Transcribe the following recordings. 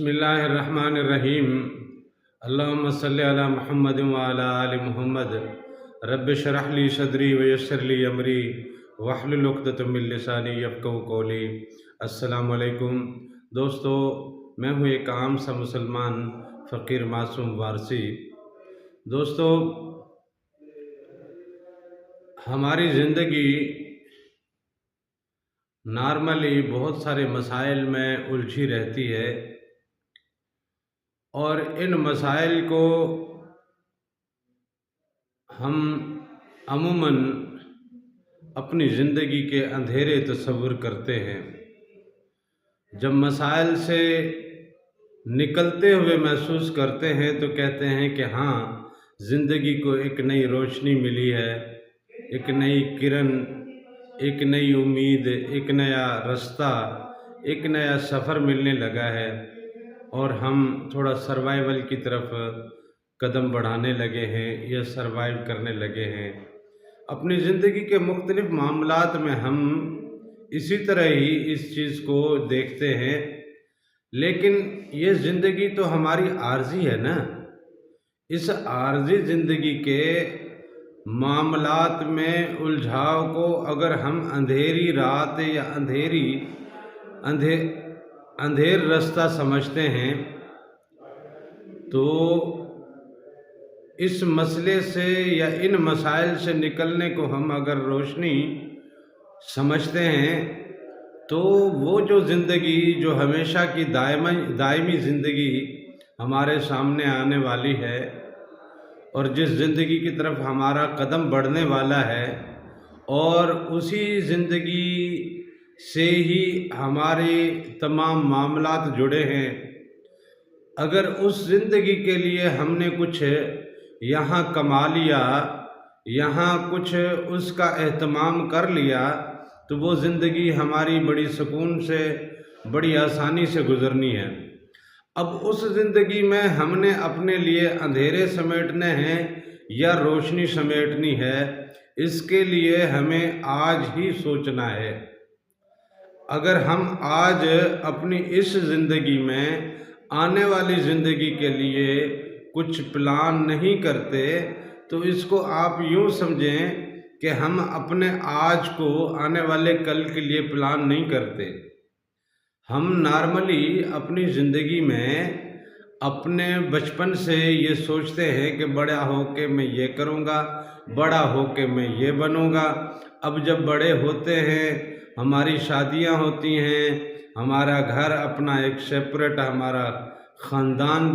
बिस्मिल्लाहिर्रहमानिर्रहीम। अल्लाहुम्मा सल्लि अला मुहम्मद व अला आलि मुहम्मद। रब्बि शरह ली सदरी व यस्सिर ली अमरी वहलुल उक़दतम मिन लिसानी यफ़क़हू क़ौली। अस्सलामु अलैकुम दोस्तों, मैं हूँ एक आम सा मुसलमान फ़कीर मासूम वारसी। दोस्तों, हमारी ज़िंदगी नॉर्मली बहुत सारे मसाइल में उलझी रहती है और इन मसाइल को हम अमूमन अपनी ज़िंदगी के अंधेरे तस्वुर करते हैं। जब मसाइल से निकलते हुए महसूस करते हैं तो कहते हैं कि हाँ, ज़िंदगी को एक नई रोशनी मिली है, एक नई किरण, एक नई उम्मीद, एक नया रास्ता, एक नया सफ़र मिलने लगा है और हम थोड़ा सर्वाइवल की तरफ कदम बढ़ाने लगे हैं या सर्वाइव करने लगे हैं। अपनी ज़िंदगी के मुख्तलिफ़ मामलात में हम इसी तरह ही इस चीज़ को देखते हैं, लेकिन ये ज़िंदगी तो हमारी आर्जी है ना। इस आर्जी ज़िंदगी के मामलात में उलझाव को अगर हम अंधेरी रात या अंधेर रास्ता समझते हैं तो इस मसले से या इन मसाइल से निकलने को हम अगर रोशनी समझते हैं तो वो जो ज़िंदगी जो हमेशा की दायमी ज़िंदगी हमारे सामने आने वाली है और जिस ज़िंदगी की तरफ हमारा कदम बढ़ने वाला है और उसी ज़िंदगी से ही हमारे तमाम मामलात जुड़े हैं। अगर उस ज़िंदगी के लिए हमने कुछ यहाँ कमा लिया, यहाँ कुछ उसका एहतमाम कर लिया तो वो ज़िंदगी हमारी बड़ी सुकून से, बड़ी आसानी से गुज़रनी है। अब उस ज़िंदगी में हमने अपने लिए अंधेरे समेटने हैं या रोशनी समेटनी है, इसके लिए हमें आज ही सोचना है। अगर हम आज अपनी इस ज़िंदगी में आने वाली ज़िंदगी के लिए कुछ प्लान नहीं करते तो इसको आप यूँ समझें कि हम अपने आज को आने वाले कल के लिए प्लान नहीं करते। हम नॉर्मली अपनी ज़िंदगी में अपने बचपन से ये सोचते हैं कि बड़ा हो के मैं ये करूँगा, बड़ा हो के मैं ये बनूँगा। अब जब बड़े होते हैं, हमारी शादियाँ होती हैं, हमारा घर अपना एक सेपरेट हमारा ख़ानदान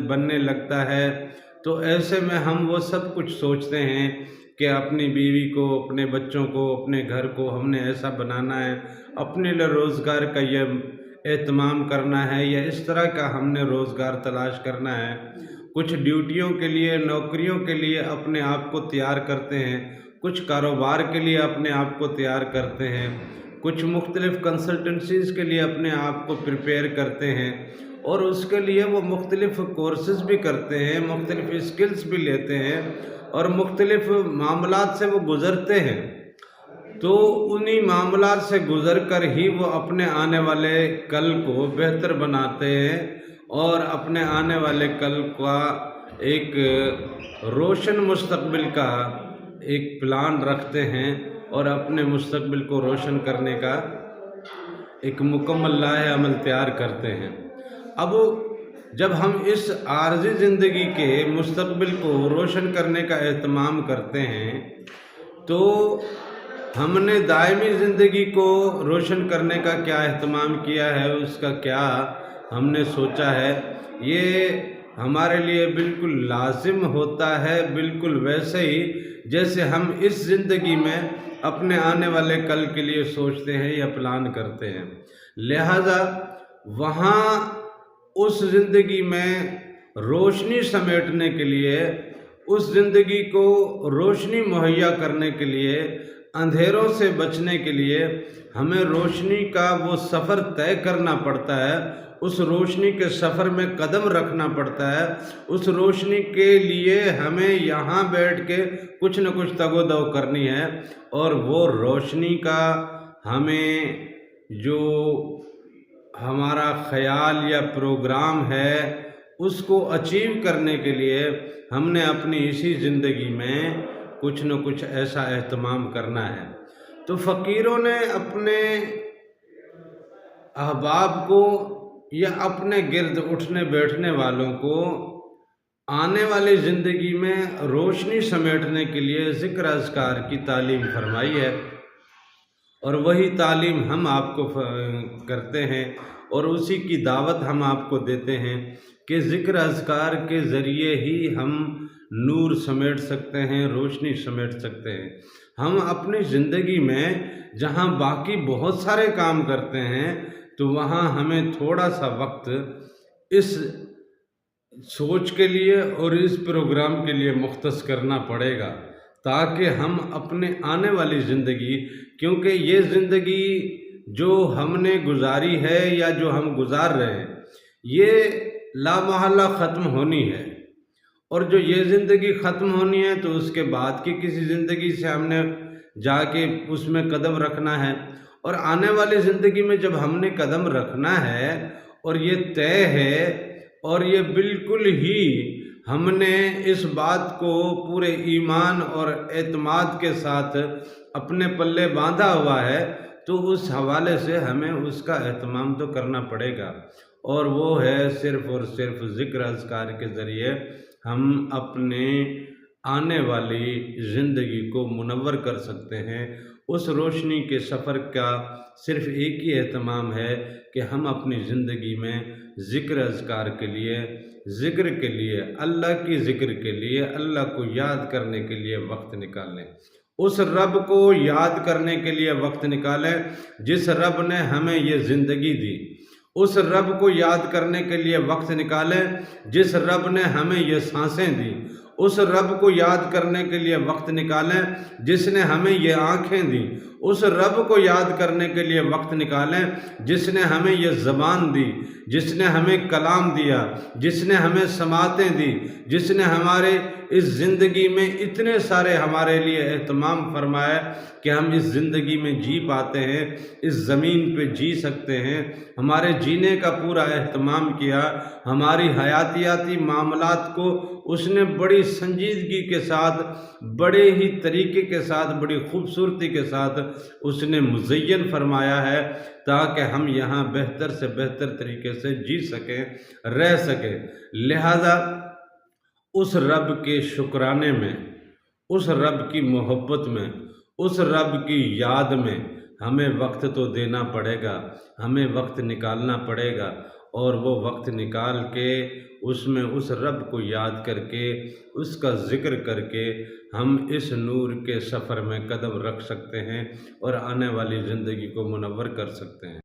बनने लगता है, तो ऐसे में हम वो सब कुछ सोचते हैं कि अपनी बीवी को, अपने बच्चों को, अपने घर को हमने ऐसा बनाना है, अपने लिए रोज़गार का ये एहतमाम करना है या इस तरह का हमने रोज़गार तलाश करना है। कुछ ड्यूटियों के लिए, नौकरियों के लिए अपने आप को तैयार करते हैं, कुछ कारोबार के लिए अपने आप को तैयार करते हैं, कुछ मुख्तलिफ़ कंसल्टेंसीज़ के लिए अपने आप को प्रिपेयर करते हैं और उसके लिए वो मुख्तलिफ़ कोर्सेज़ भी करते हैं, मुख्तलिफ़ स्किल्स भी लेते हैं और मुख्तलिफ़ मामलात से वो गुज़रते हैं। तो उन्हीं मामलात से गुज़र कर ही वो अपने आने वाले कल को बेहतर बनाते हैं और अपने आने वाले कल का एक रोशन मुस्तक़बिल का एक प्लान रखते हैं और अपने मुस्तक़बिल को रोशन करने का एक मुकम्मल लाहे अमल तैयार करते हैं। अब जब हम इस आर्ज़ी ज़िंदगी के मुस्तक़बिल को रोशन करने का एहतमाम करते हैं तो हमने दायमी ज़िंदगी को रोशन करने का क्या एहतमाम किया है, उसका क्या हमने सोचा है, ये हमारे लिए बिल्कुल लाजिम होता है, बिल्कुल वैसे ही जैसे हम इस ज़िंदगी में अपने आने वाले कल के लिए सोचते हैं या प्लान करते हैं। लिहाजा वहाँ उस ज़िंदगी में रोशनी समेटने के लिए, उस ज़िंदगी को रोशनी मुहैया करने के लिए, अंधेरों से बचने के लिए हमें रोशनी का वो सफ़र तय करना पड़ता है, उस रोशनी के सफ़र में कदम रखना पड़ता है। उस रोशनी के लिए हमें यहाँ बैठ के कुछ न कुछ तगोदो करनी है और वो रोशनी का हमें जो ہمارا خیال یا پروگرام ہے اس کو اچیو کرنے کے لیے ہم نے اپنی اسی زندگی میں کچھ نہ کچھ ایسا اہتمام کرنا ہے۔ تو فقیروں نے اپنے احباب کو یا اپنے گرد اٹھنے بیٹھنے والوں کو آنے والی زندگی میں روشنی سمیٹنے کے لیے ذکر اذکار کی تعلیم فرمائی ہے، اور وہی تعلیم ہم آپ کو کرتے ہیں، اور اسی کی دعوت ہم آپ کو دیتے ہیں کہ ذکر اذکار کے ذریعے ہی ہم نور سمیٹ سکتے ہیں، روشنی سمیٹ سکتے ہیں۔ ہم اپنی زندگی میں جہاں باقی بہت سارے کام کرتے ہیں تو وہاں ہمیں تھوڑا سا وقت اس سوچ کے لیے اور اس پروگرام کے لیے مختص کرنا پڑے گا، تاکہ ہم اپنے آنے والی زندگی، کیونکہ یہ زندگی جو ہم نے گزاری ہے یا جو ہم گزار رہے ہیں یہ لا محالہ ختم ہونی ہے، اور جو یہ زندگی ختم ہونی ہے تو اس کے بعد کی کسی زندگی سے ہم نے جا کے اس میں قدم رکھنا ہے، اور آنے والی زندگی میں جب ہم نے قدم رکھنا ہے اور یہ طے ہے اور یہ بالکل ہی ہم نے اس بات کو پورے ایمان اور اعتماد کے ساتھ اپنے پلے باندھا ہوا ہے، تو اس حوالے سے ہمیں اس کا اہتمام تو کرنا پڑے گا، اور وہ ہے صرف اور صرف ذکر اذکار کے ذریعے ہم اپنے آنے والی زندگی کو منور کر سکتے ہیں۔ اس روشنی کے سفر کا صرف ایک ہی اہتمام ہے کہ ہم اپنی زندگی میں ذکر اذکار کے لیے، ذکر کے لیے، اللہ کی ذکر کے لیے، اللہ کو یاد کرنے کے لیے وقت نکالیں، اس رب کو یاد کرنے کے لیے وقت نکالیں جس رب نے ہمیں یہ زندگی دی، اس رب کو یاد کرنے کے لیے وقت نکالیں جس رب نے ہمیں یہ سانسیں دی، اس رب کو یاد کرنے کے لیے وقت نکالیں جس نے ہمیں یہ آنکھیں دی، اس رب کو یاد کرنے کے لیے وقت نکالیں جس نے ہمیں یہ زبان دی، جس نے ہمیں کلام دیا، جس نے ہمیں سماعتیں دی، جس نے ہمارے اس زندگی میں اتنے سارے ہمارے لیے اہتمام فرمایا کہ ہم اس زندگی میں جی پاتے ہیں، اس زمین پہ جی سکتے ہیں، ہمارے جینے کا پورا اہتمام کیا، ہماری حیاتیاتی معاملات کو اس نے بڑی سنجیدگی کے ساتھ، بڑے ہی طریقے کے ساتھ، بڑی خوبصورتی کے ساتھ اس نے مزین فرمایا ہے، تاکہ ہم یہاں بہتر سے بہتر طریقے سے جی سکیں، رہ سکیں۔ لہذا اس رب کے شکرانے میں، اس رب کی محبت میں، اس رب کی یاد میں ہمیں وقت تو دینا پڑے گا، ہمیں وقت نکالنا پڑے گا، اور وہ وقت نکال کے اس میں اس رب کو یاد کر کے، اس کا ذکر کر کے ہم اس نور کے سفر میں قدم رکھ سکتے ہیں اور آنے والی زندگی کو منور کر سکتے ہیں۔